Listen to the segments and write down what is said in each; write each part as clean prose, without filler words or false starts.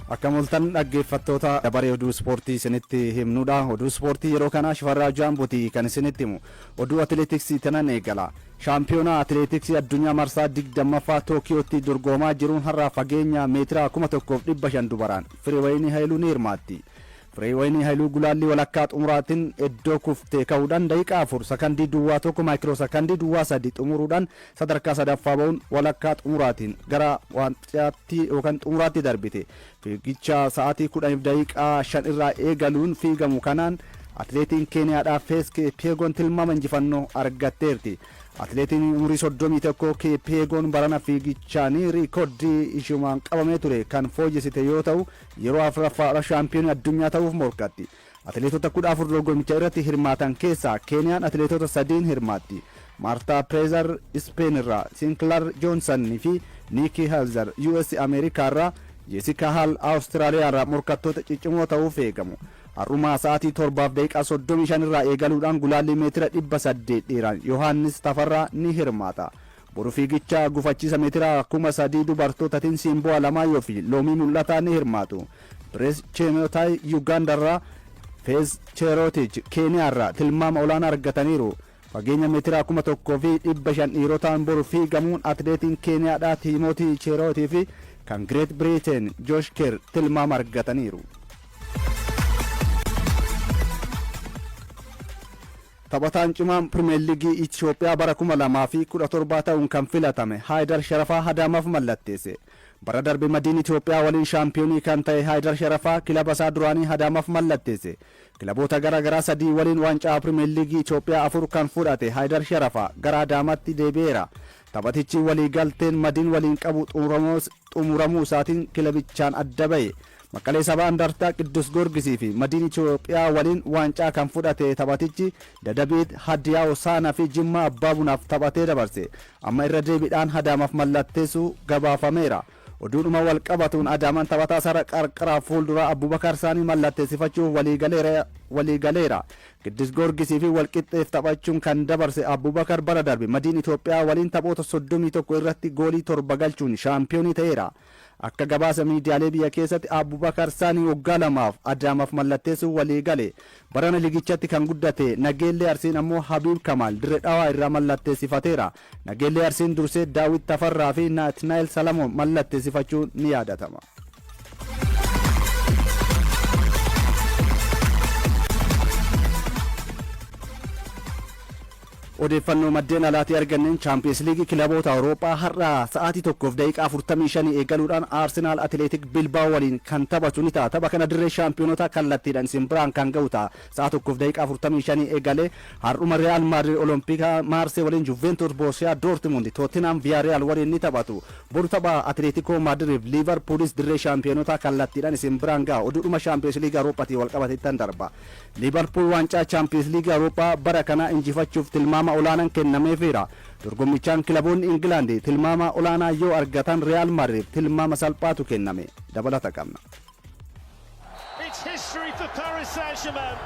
Akkamoltan dhaggeeffattoota dabaree oduu ispoortii isinitti himnuudha. Oduu ispoortii yeroo kana Shifarraa Jaambooti kan isinitti himu. Oduu atileetiksii tanan eegala. Shaampiyoonaa atileetiksii addunyaa marsaa 20ffaa Tookiyootti dorgomaa jiruun har'a fageenya meetira 1500 dubaraan Firiwayinii Haayiluu ni hirmaatti. Firiwayinii Haayiluu gulaalli walakkaa xumuraatiin iddoo kuftee ka'uudhaan daqiiqaa 4 sekondii duwwaa 1 maayikiroo sekondii duwwaa 3 xumuruudhaan sadarkaa sadaffaa ba'uun walakkaa xumuraatiin gara wancaatti yookaan xumuraatti darbite. Fiigicha sa'aatii 10 daqiiqaa 5 irraa eegaluun fiigamu kanaan atileetiin Keeniyaadhaaf Kipyegon tilmaama injifannoo argatteerti. Atileetiin umurii 31 Kipyegon barana fiigichaan riikoordii ishiimaan qabamee ture kan fooyyessite yoo ta'u yeroo afuraffaadha shaampiyoonii addunyaa ta'uuf morkatti. Atileetota 14 dorgommicha irratti hirmaatan keessaa Keeniyaan atileetota 3 hirmaatti. Marta Prezer Spain irraa, Sinclair Johnson fi Nikki Halzer US Ameerikaa irraa, Jessica Hall Austraaliyaa irraa morkattoota ciccimoo ta'uuf eegamu. Har'umaa sa'aatii 7 daqiiqaa 35 irraa eegaluudhaan gulaalli meetira 800 dheeraan Yohaannis Tafarraa ni hirmaata. Boru fiigicha gufachiisa meetira 3000 dubartootaatiin Simboo Alamaayyoo fi Loomii Mul'ataa ni hirmaatu. Pires Chemotai Uganda irraa, Fez Cherotich Keeniyaa irraa tilmaama olaanaa argataniiru. Fageenya meetira 1500 dhiirotaan boru fiigamuun atileetiin Keeniyaadhaa Timothy Cherotich fi kan Great Britain Josh Kerr tilmaama argataniiru. Taphataan cimaan Pirimeer Liigii Itoophiyaa bara 2017 ta'uun kan filatame Haayidar Sharafaa Adaamaaf mallatteesse. Bara darbe madiin Itoophiyaa waliin shaampiyoonii kan ta'e Haayidar Sharafaa kilaba isaa duraanii Adaamaaf mallatteesse. Kilaboota garaa sadii waliin waancaa Pirimeer Liigii Itoophiyaa 4 kan fudhate Haayidar Sharafaa gara Adaamaatti deebi'eera. Taphatichi waliigalteen madiin waliin qabu xumuramuu isaatiin kilabichaan adda ba'e. Maqalee Sabaa Andartaa Qiddus Goorgisii fi madiin Itoophiyaa waliin waancaa kan fudhate taphatichi Dadabeet Hadiyaa Hosaanaa fi Jimmaa Abbaa Bunaaf taphatee dabarse. Amma irra deebiidhaan Adaamaaf mallatteessuu gabaafameera. Oduudhuma wal qabatuun Adaamaan taphataa sara qarqaraa fuulduraa Abubakar Saanii mallatteessifachuuf waliigaleera. Qiddus Goorgisii fi walqixxeef taphachuun kan dabarse Abubakar bara darbe madiin Itoophiyaa waliin taphoota 31 irratti goolii 7 galchuun shaampiyoonii ta'eera. Akka gabaasa miidiyaalee biyya keessatti Abubakar Saanii waggaa 2 Adaamaaf mallatteessuu waliigale. Barana ligichatti kan guddate Nageellee Arsiin ammoo Habiib Kamaal Dirree Dhawaa irraa mallatteessifateera. Nageellee Arsiin dursee Daawit Tafarraa fi Naatnaayil Salamoon mallatteessifachuun ni yaadatama. Odeeffannoo maddeen alaatii arganneen Champions League kilaboota Awurooppaa har'a sa'aatii 1 daqiiqaa 45 eegaluudhaan Arsenal Athletic Bilbao waliin kan taphatu ni ta'a. Tapha kana dirree shaampiyoonota kallattiidhaan isin biraan kan ga'u ta'a. Sa'a 1 daqiiqaa 45 eegalee har'uma Real Madrid Olympica Marseille waliin Juventus Borussia Dortmund Tottenham Villarreal waliin ni taphatu. Boru tapha Atletico Madrid Liverpoolis dirree shaampiyoonota kallattiidhaan isin biraan ga'a. Oduudhuma Champions League Awurooppaatii wal qabateettan darba. Liverpool waancaa Champions League Awurooppaa bara kana injifachuuf tilmaama olaanaan kennameefira. Dorgommichaan kilaboonni Ingilaandi tilmaama olaanaa yoo argatan Real Madrid tilmaama salphaatu kenname. Dabalata qabna. It's history for Paris Saint-Germain.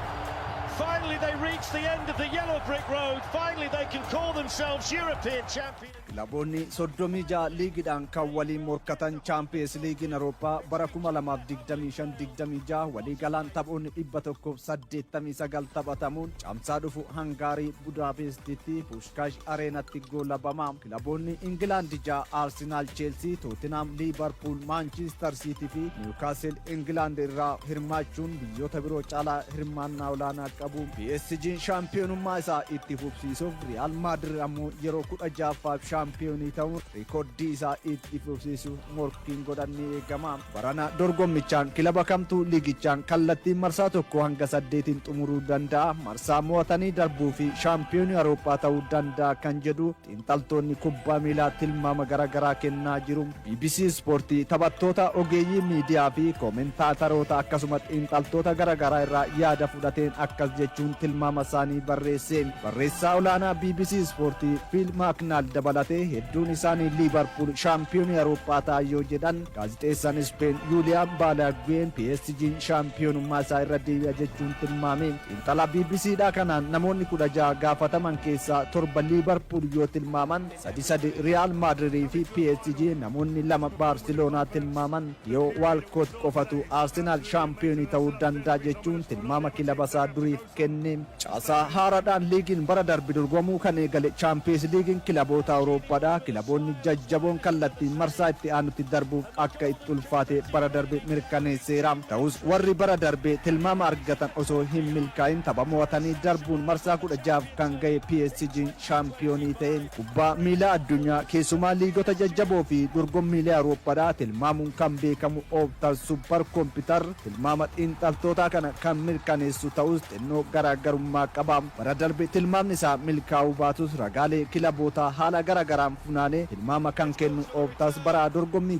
Finally they reach the end of the yellow brick road. Finally they can call themselves European champions. Kilaboonni 36 liigiidhaan kan waliin morkatan Champions League Awurooppaa bara 2025-26 waliigalaan taphoonni 189 taphatamuun caamsaa dhufu Hangaarii Budaapestitti Pushkash Areenatti goolabamaa. Kilaboonni Ingilaandi 6 Arsenal, Chelsea, Tottenham, Liverpool, Manchester City fi Newcastle Ingilaand irraa hirmaachuun biyyoota biroo caalaa hirmaannaa olaanaa qabu. PSG shaampiyoonummaa isaa itti fufsiisuuf Real Madrid ammoo yeroo 16ffaaf shaampiyoonii ta'uun riikoordii isaa itti fufsiisuuf morkiin godhanii eegama. Barana dorgommichaan kilaba kamtuu liigichaan kallattiin marsaa 1 hanga 8 xumuruu danda'a. Marsaa mo'atanii darbuu fi shaampiyoonii Awurooppaa ta'uu danda'a kan jedhu xiinxaltoonni kubbaa miilaa tilmaama garaagaraa kennaa jiru. BBC Sportii taphattoota ogeeyyii miidiyaa fi koomentaataroota akkasumas xiinxaltoota garaagaraa irraa yaada fudhateen akkas jechuun tilmaama isaanii barreesse. Barreessaa olaanaa BBC Sportii Phil Macnal dabalatee hedduun isaanii Liverpool shaampiyoonii Awurooppaa ta'a yoo jedhan, gaazexeessaan Spain Julian Balaguer PSG'n shaampiyoonummaa isaa irra deebi'a jechuun tilmaame. Xiinxalaa BBCdha kanaan namoonni 16 gaafataman keessaa 7 Liverpool yoo tilmaaman, 3 Real Madrid fi PSG namoonni 2 Barcelona tilmaaman. Yoo Walcott qofatu Arsenal shaampiyoonii ta'uu danda'a jechuun tilmaama kilaba isaa duriif kenne. Caasaa haaraadhaan liigiin bara darbe dorgomuu kan eegale Champions League'n kilaboota Awurooppaadha. Kilaboonni jajjaboon kallattiin marsaa itti aanutti darbuuf akka itti ulfaate bara darbe mirkaneesseera. Ta'us warri bara darbe tilmaama argatan osoo hin milkaa'in tapha mo'atanii darbuun marsaa 16 kan ga'e PSG shaampiyoonii ta'e. Kubbaa miilaa addunyaa keessumaa liigota jajjaboo fi dorgommiilee Awurooppaadha tilmaamuun kan beekamu Opta Super Computer tilmaama xiinxaltoota kana kan mirkaneessu ta'us xinnoo garaagarummaa qaba. Bara darbe tilmaamni isaa milkaa'uu baatus ragaalee kilaboota haala garaagaraan funaanee tilmaama kan kennu Optas bara dorgommii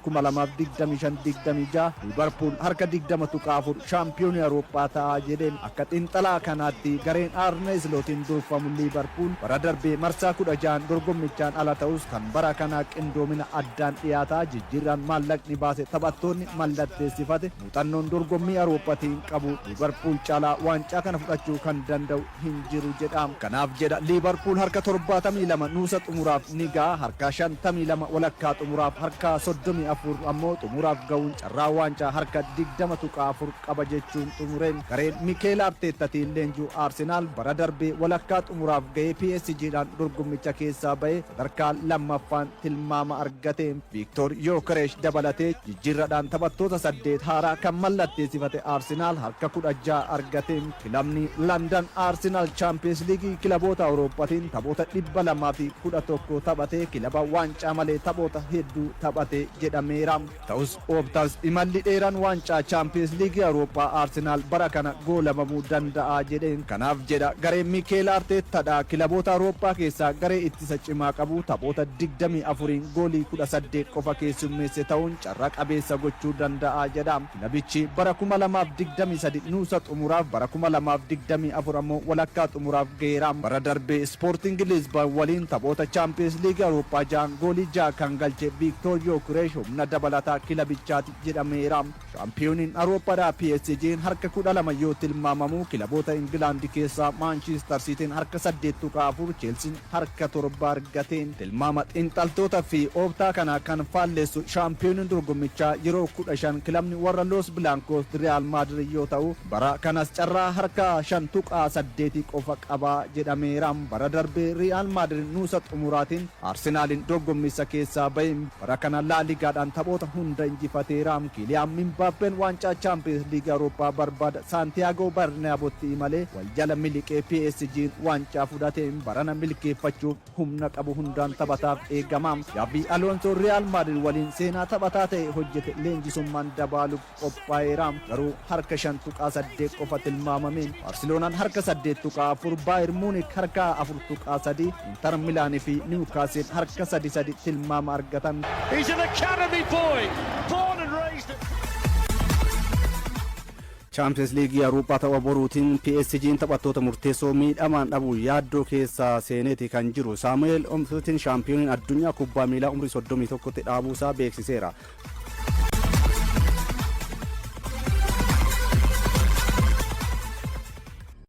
2025-26 Liverpool harka 20.4 shaampiyoonii Awurooppaa ta'a jedheen. Akka xiinxalaa kanaatti gareen Arne Slootiin durfamu Liverpool bara darbe marsaa 16 dorgommichaan ala ta'us kan bara kanaa qindoomina addaan dhiyaata. Jijjiirraan maallaqni baase taphattoonni mallatteessifate muuxannoon dorgommii Awurooppaatiin qabu Liverpool caalaa waancaa kana fudhachuu kan danda'u hin jiru jedha. Kanaaf jedha Liverpool harka 72 nuusa xumuraaf ni ga'a, harka 52 walakkaa xumuraaf, harka 34 ammoo xumuraaf ga'uun carraa waancaa harka 20.4 qaba jechuun xumureen. Gareen Mikel Arteettaatiin leenjuu Arsenaal bara darbee walakkaa xumuraaf ga'ee PSG'dhaan dorgommicha keessaa ba'ee sadarkaa lammaffaan tilmaama argate. Victor Gyökeres dabalatee jijjiirradhaan taphattoota 8 haaraa kan mallatteessifate Arsenaal harka 16 argate. Kilabni London Arsenal Champions League kilaboota Awurooppaatiin taphoota 211 taphatee kilaba waancaa malee taphoota hedduu taphate jedhameera. Ta'us Optas imalli dheeraan waancaa Champions League Awurooppaa Arsenaal bara kana goolabamuu danda'a jedheen. Kanaaf jedha gareen Mikel Arteettaadha kilaboota Awurooppaa keessaa garee ittisa cimaa qabu taphoota 24 goolii 18 qofa keessummeesse ta'uun carraa qabeessa gochuu danda'a jedha. Kilabichi bara 2023 nuusa xumuraaf bara 2024 ammoo walakkaa xumuraaf ga'eera. Bara darbee Sporting Lisbon waliin taphoota Champions League Awurooppaa 6 goolii 6 kan galche Victor Gyökeres humna dabalataa kilabichaati jedhameera. Shaampiyooniin Awurooppaadhaa PSG'n harka 12 yoo tilmaamamu kilaboota Ingilaandi keessaa Manchester City'n harka 8.4 Chelsea'n harka 7 argateen. Tilmaama xiinxaltoota fi Optaa kana kan faalleessu shaampiyooniin dorgommichaa yeroo 15 kilabni warra Los Blancos Real Madrid yoo ta'u bara kanas carraa harka 5.8 qofa qaba jedhameera. Bara darbee Real Madrid nuusa xumuraatiin Arsenaalin dorgommisa keessaa ba'e. Bara kana La Ligaadhaan taphoota hunda injifateera. Kylian Mbappeen waancaa Champions League Awurooppaa barbaada Santiago Bernabeuutti malee wal jala miliqee PSG waancaa fudhate. Barana milkeeffachuuf humna qabu hundaan taphataaf eegama. Xabi Alonso Real Madrid waliin seenaa taphataa ta'e hojjete leenjisummaan dabaaluuf qophaa'eera. Garuu harka 5.8 qofa tilmaamameen. Barcelonaan harka 8.4, Bayern Munich harka 4.3, Inter Milaan fi Newcastle harka 3 tilmaama argatan. He's an academy boy, born and raised at Champions League Awurooppaa tapha boruutiin PSG'n taphattoota murteessoo miidhamaan dhabu yaaddoo keessa seeneeti kan jiru. Samuel Umtiti shaampiyooniin addunyaa kubbaa miilaa umrii 31tti dhaabuusaa beeksiseera.